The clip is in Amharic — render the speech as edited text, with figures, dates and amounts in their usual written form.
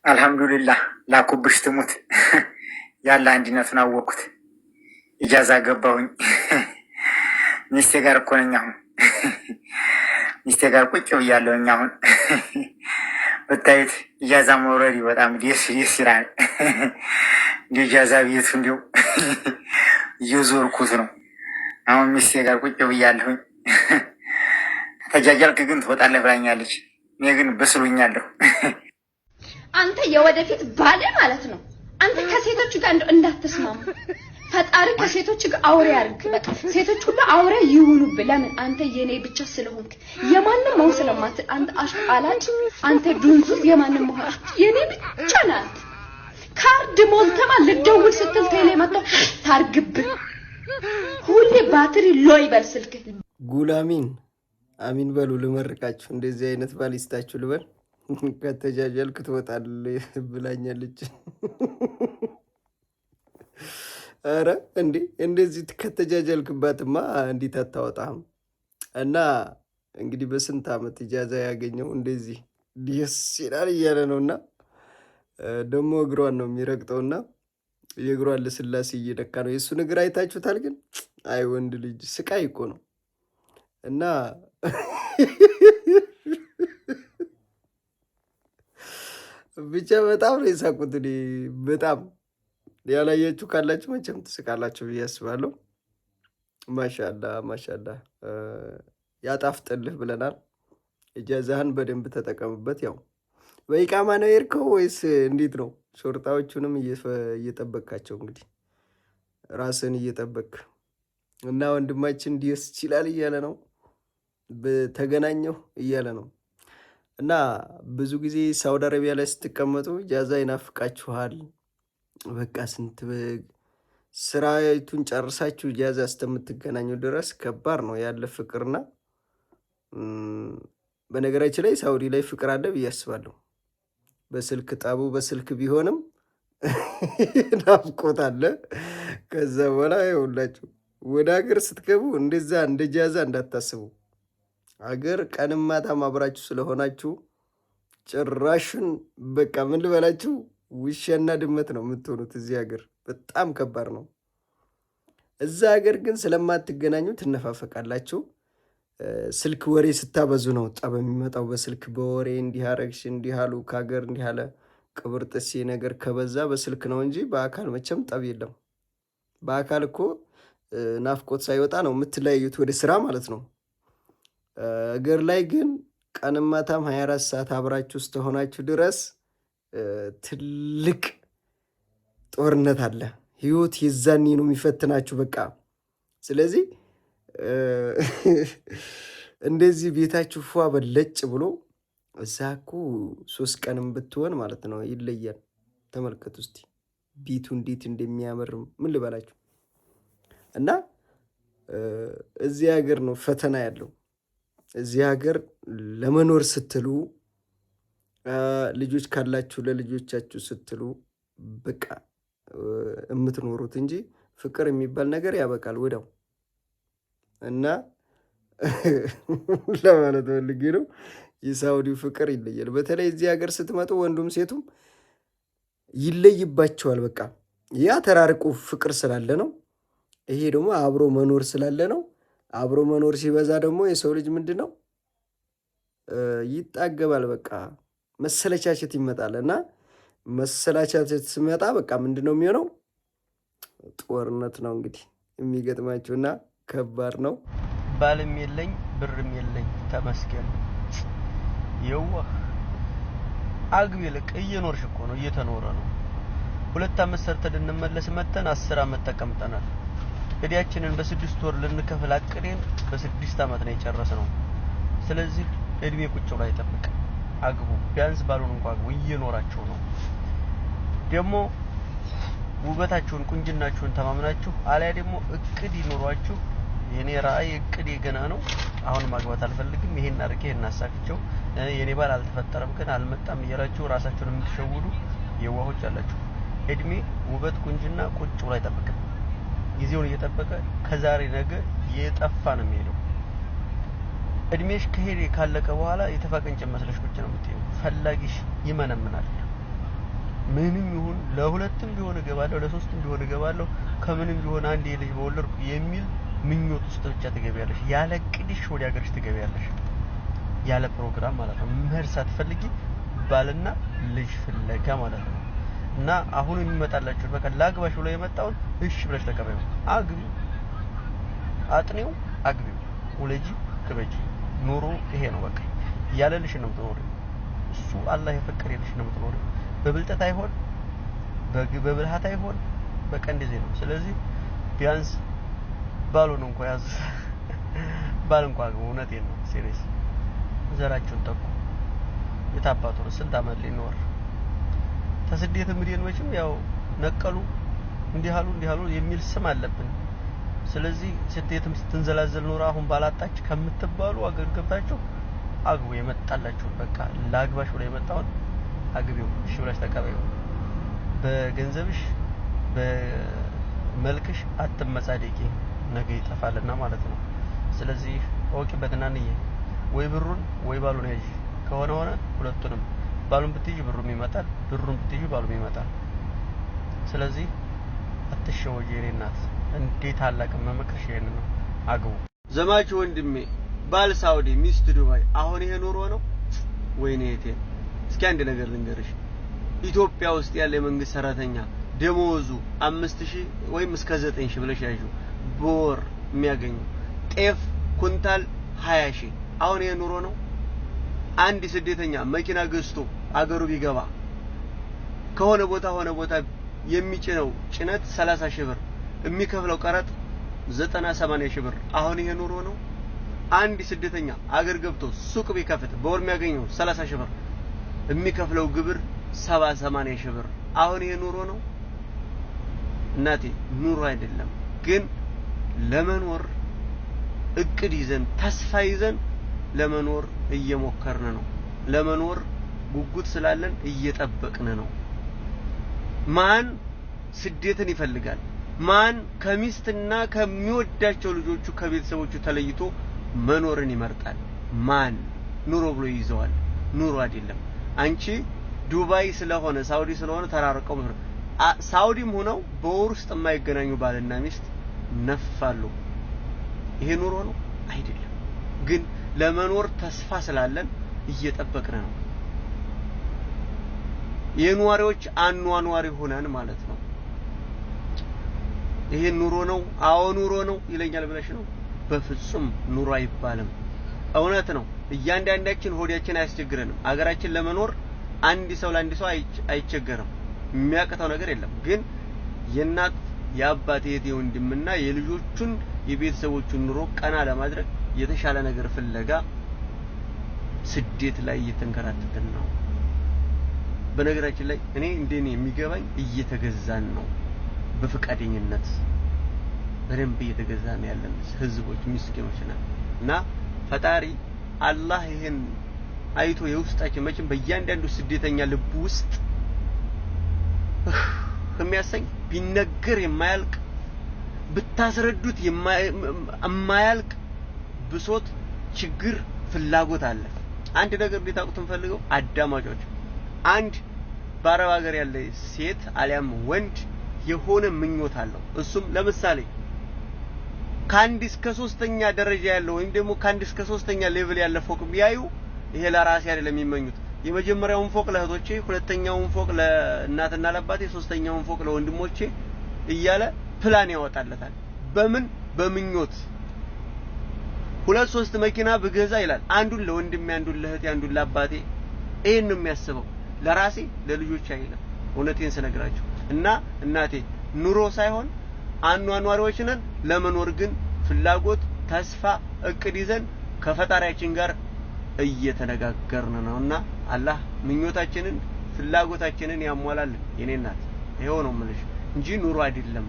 አልሐምዱሊላህ ላኩብሽ ትሙት ያለ አንድነቱን አወቅኩት። ኢጃዛ ገባሁኝ። ሚስቴ ጋር እኮ ነኝ አሁን። ሚስቴ ጋር ቁጭ ብያለሁኝ አሁን። ብታዩት ኢጃዛ መውረድ በጣም ደስ ይላል። እንዲ ኢጃዛ ቤቱ እንዲሁ እየዞርኩት ነው። አሁን ሚስቴ ጋር ቁጭ ብያለሁኝ። ተጃጃልክ ግን ትወጣለህ ብላኛለች። እኔ ግን በስሉኛለሁ። አንተ የወደፊት ባለ ማለት ነው። አንተ ከሴቶች ጋር እንዳትስማሙ ፈጣሪ ከሴቶች ጋር አውሬ ያርግ። በቃ ሴቶች ሁሉ አውሬ ይሁኑብህ። ለምን? አንተ የኔ ብቻ ስለሆንክ የማንም መሆን ስለማት አንተ አሽቃላጭ፣ አንተ ዱንዙዝ የማንም መሆን የኔ ብቻ ናት። ካርድ ሞልተማ ልደውል ስትል ቴሌ መጥቶ ታርግብህ። ሁሌ ባትሪ ሎ ይበል ስልክ። ጉላሚን አሚን በሉ። ልመርቃችሁ። እንደዚህ አይነት ባሊስታችሁ ልበል። ከተጃጃልክ ትወጣለህ ብላኛለች። አረ እንዴ እንደዚህ ከተጃጃልክባትማ እንዴት አታወጣም? እና እንግዲህ በስንት ዓመት ኢጃዛ ያገኘው እንደዚህ ደስ ይላል እያለ ነውና ደግሞ እግሯን ነው የሚረግጠውና የእግሯን ለስላሴ እየነካ ነው። የእሱን እግር አይታችሁታል? ግን አይ ወንድ ልጅ ስቃይ እኮ ነው። እና ብቻ በጣም ነው የሳቁት። እኔ በጣም ያላያችሁ ካላችሁ መቼም ትስቃላችሁ ብዬ አስባለሁ። ማሻላ ማሻላ ያጣፍጥልህ ብለናል። ኢጃዛህን በደንብ ተጠቀምበት። ያው በኢቃማ ነው የሄድከው ወይስ እንዴት ነው? ሾርጣዎቹንም እየጠበቅካቸው እንግዲህ ራስን እየጠበቅ እና ወንድማችን ደስ ይላል እያለ ነው። ተገናኘሁ እያለ ነው። እና ብዙ ጊዜ ሳውዲ አረቢያ ላይ ስትቀመጡ ኢጃዛ ይናፍቃችኋል። በቃ ስንት ስራቱን ጨርሳችሁ ኢጃዛ እስከምትገናኙ ድረስ ከባድ ነው ያለ ፍቅርና በነገራችን ላይ ሳውዲ ላይ ፍቅር አለ ብዬ አስባለሁ። በስልክ ጣቡ በስልክ ቢሆንም ናፍቆት አለ። ከዛ በኋላ ይኸውላችሁ ወደ ሀገር ስትገቡ እንደዛ እንደ ኢጃዛ እንዳታስቡ። ሀገር ቀንም ማታም አብራችሁ ስለሆናችሁ ጭራሽን በቃ ምን ልበላችሁ ውሻና ድመት ነው የምትሆኑት። እዚህ ሀገር በጣም ከባድ ነው። እዛ ሀገር ግን ስለማትገናኙ ትነፋፈቃላችሁ። ስልክ ወሬ ስታበዙ ነው ጠብ የሚመጣው። በስልክ በወሬ እንዲህ አረግሽ እንዲህ አሉ ከሀገር እንዲህ አለ ቅብር ጥሴ ነገር ከበዛ በስልክ ነው እንጂ በአካል መቼም ጠብ የለም። በአካል እኮ ናፍቆት ሳይወጣ ነው የምትለያዩት ወደ ስራ ማለት ነው። እግር ላይ ግን ቀንም ማታም 24 ሰዓት አብራችሁ ውስጥ ሆናችሁ ድረስ ትልቅ ጦርነት አለ። ህይወት የዛኔ ነው የሚፈትናችሁ በቃ። ስለዚህ እንደዚህ ቤታችሁ ፏ በለጭ ብሎ እዛ እኮ 3 ቀንም ብትሆን ማለት ነው ይለያል። ተመልከቱ እስቲ ቤቱ እንዴት እንደሚያምር ምን ልበላችሁ። እና እዚህ ሀገር ነው ፈተና ያለው። እዚህ ሀገር ለመኖር ስትሉ ልጆች ካላችሁ ለልጆቻችሁ ስትሉ በቃ የምትኖሩት እንጂ ፍቅር የሚባል ነገር ያበቃል ወዲያው። እና ለማለት ፈልጌ ነው የሳውዲው ፍቅር ይለያል። በተለይ እዚህ ሀገር ስትመጡ ወንዱም ሴቱም ይለይባቸዋል። በቃ ያ ተራርቆ ፍቅር ስላለ ነው። ይሄ ደግሞ አብሮ መኖር ስላለ ነው። አብሮ መኖር ሲበዛ ደግሞ የሰው ልጅ ምንድን ነው ይጣገባል። በቃ መሰለቻቸት ይመጣል። እና መሰላቻቸት ሲመጣ በቃ ምንድን ነው የሚሆነው? ጦርነት ነው እንግዲህ የሚገጥማችሁና ከባድ ነው። ባልም የለኝ ብርም የለኝ ተመስገን። የዋህ አግቢ ልቅ እየኖርሽ እኮ ነው እየተኖረ ነው። 2 ዓመት ሰርተን እንመለስ መተን 10 ዓመት ተቀምጠናል። እዲያችንን በ6 ወር ልንከፍል አቅደን በ6 ዓመት ነው የጨረስነው። ስለዚህ እድሜ ቁጭ ብሎ አይጠብቅ። አግቡ። ቢያንስ ባሉን እንኳን አግቡ። እየኖራችሁ ነው። ደግሞ ውበታችሁን ቁንጅናችሁን ተማምናችሁ አለያ ደግሞ እቅድ ይኖራችሁ። የኔ ራእይ እቅድ ገና ነው። አሁን ማግባት አልፈልግም፣ ይሄን አድርጌ ይሄን አሳክቸው፣ የኔ ባል አልተፈጠረም ግን አልመጣም እያላችሁ ራሳችሁን የምትሸውዱ የዋሆች አላችሁ። እድሜ ውበት ቁንጅና ቁጭ ብሎ አይጠብቅም። ጊዜውን እየጠበቀ ከዛሬ ነገ የጠፋ ነው የሚሄደው። እድሜሽ ከሄደ ካለቀ በኋላ የተፋቀንጨ መስለሽ ቁጭ ነው የምትይው። ፈላጊሽ ይመነምናል። ምንም ይሁን ለሁለትም ቢሆን እገባለሁ ለሶስትም ቢሆን እገባለሁ ከምንም ቢሆን አንድ ልጅ በወለድኩ የሚል ምኞት ውስጥ ብቻ ትገቢያለሽ። ያለ ቅድሽ ወደ ሀገርሽ ትገቢያለሽ። ያለ ፕሮግራም ማለት ነው። መሄድ ሳትፈልጊ ባልና ልጅ ፍለጋ ማለት ነው። እና አሁን የሚመጣላችሁ በቃ ላግባሽ ብሎ የመጣውን እሺ ብለሽ ተቀበዩ። አግቢው፣ አጥኔው፣ አግቢው፣ ውለጂ፣ ክበጂ። ኑሮ ይሄ ነው በቃ። ያለልሽ ነው የምትኖሪው። እሱ አላህ የፈቀደልሽ ነው የምትኖሪው። በብልጠት አይሆን በብልሃት አይሆን በቃ እንደዚህ ነው። ስለዚህ ቢያንስ ባሉን እንኳን ያዙ። ባል እንኳን እውነቴን ነው ሲሪየስ ዘራችሁን ተኩ። የታባቱ ስንት አመት ሊኖር ተስደት ምድን መቼም ያው ነቀሉ እንዲህ አሉ የሚል ስም አለብን። ስለዚህ ስደትም ስትንዘላዘል ኖር አሁን ባላጣች ከምትባሉ አገር ገብታችሁ አግቡ። የመጣላችሁ በቃ ላግባሽ ብሎ የመጣውን አግቢው፣ እሺ ብለሽ ተቀበዩ። በገንዘብሽ በመልክሽ አትመጻደቂ፣ ነገ ይጠፋልና ማለት ነው። ስለዚህ ወቂበትና ነኝ ወይ ብሩን ወይ ባሉን ያዥ ከሆነ ሆነ ሁለቱንም ባሉን ብትይዥ ብሩም ይመጣል፣ ብሩን ብትይዥ ባሉም ይመጣል። ስለዚህ አትሸወጂ የኔ እናት። እንዴት አላቅም መመክርሽ ይሄን ነው። አግቡ። ዘማች ወንድሜ ባል ሳውዲ ሚስት ዱባይ አሁን ይሄ ኑሮ ነው ወይኔ እቴ? እስኪ አንድ ነገር ልንገርሽ። ኢትዮጵያ ውስጥ ያለ የመንግስት ሰራተኛ ደሞዙ 5000 ወይም እስከ 9000 ብለሽ ያዡ በወር የሚያገኙ ጤፍ ኩንታል 20000 አሁን ይሄ ኑሮ ነው? አንድ ስደተኛ መኪና ገዝቶ አገሩ ቢገባ ከሆነ ቦታ ሆነ ቦታ የሚጭነው ጭነት 30000 ብር የሚከፍለው ቀረጥ 90-80 ብር አሁን ይሄ ኑሮ ነው? አንድ ስደተኛ አገር ገብቶ ሱቅ ቢከፍት በወር የሚያገኘው 30000 ብር የሚከፍለው ግብር 70-80 ብር አሁን ይሄ ኑሮ ነው? እናቴ ኑሮ አይደለም። ግን ለመኖር እቅድ ይዘን ተስፋ ይዘን ለመኖር እየሞከርን ነው። ለመኖር ጉጉት ስላለን እየጠበቅን ነው። ማን ስደትን ይፈልጋል? ማን ከሚስትና ከሚወዳቸው ልጆቹ ከቤተሰቦቹ ተለይቶ መኖርን ይመርጣል? ማን ኑሮ ብሎ ይዘዋል? ኑሮ አይደለም። አንቺ ዱባይ ስለሆነ ሳውዲ ስለሆነ ተራርቀው ሳውዲም ሆነው በወር ውስጥ የማይገናኙ ባልና ሚስት ነፋሉ። ይሄ ኑሮ ነው አይደለም። ግን ለመኖር ተስፋ ስላለን እየጠበቅን ነው። የኗሪዎች አኗኗሪ ሆነን ማለት ነው። ይሄ ኑሮ ነው? አዎ ኑሮ ነው ይለኛል ብለሽ ነው? በፍጹም ኑሮ አይባልም። እውነት ነው። እያንዳንዳችን ሆዲያችን አያስቸግረንም። አገራችን ለመኖር አንድ ሰው ለአንድ ሰው አይቸገርም። የሚያቀተው ነገር የለም። ግን የእናት የአባት የወንድምና የልጆቹን የቤተሰቦቹን ኑሮ ቀና ለማድረግ የተሻለ ነገር ፍለጋ ስደት ላይ እየተንከራተትን ነው። በነገራችን ላይ እኔ እንደኔ የሚገባኝ እየተገዛን ነው። በፍቃደኝነት በደንብ እየተገዛን ያለን ህዝቦች ምስኪኖች ነን። እና ፈጣሪ አላህ ይሄን አይቶ የውስጣችን መቼም በእያንዳንዱ ስደተኛ ልብ ውስጥ የሚያሰኝ ቢነገር የማያልቅ ብታስረዱት የማያልቅ ብሶት፣ ችግር፣ ፍላጎት አለ። አንድ ነገር እንድታውቁት እንፈልገው አዳማጮች፣ አንድ በአረብ ሀገር ያለ ሴት አሊያም ወንድ የሆነ ምኞት አለው። እሱም ለምሳሌ ከአንድ እስከ 3ኛ ደረጃ ያለው ወይም ደግሞ ከአንድ እስከ 3ኛ ሌቭል ያለ ፎቅ ቢያዩ ይሄ ለራሴ አይደለም የሚመኙት። የመጀመሪያውን ፎቅ ለእህቶቼ፣ ሁለተኛውን ፎቅ ለእናትና ለአባቴ፣ 3ኛውን ፎቅ ለወንድሞቼ እያለ ፕላን ያወጣለታል። በምን በምኞት 2-3 መኪና ብገዛ ይላል። አንዱን ለወንድሜ፣ አንዱን ለእህቴ፣ አንዱን ለአባቴ። ይሄን ነው የሚያስበው። ለራሴ ለልጆቼ አይደለም። እውነቴን ስነግራችሁ እና እናቴ ኑሮ ሳይሆን አኗኗሪዎች ነን። ለመኖር ግን ፍላጎት፣ ተስፋ፣ እቅድ ይዘን ከፈጣሪያችን ጋር እየተነጋገርን ነውና አላህ ምኞታችንን ፍላጎታችንን ያሟላልን። የኔ እናት ይሄው ነው የምልሽ እንጂ ኑሮ አይደለም።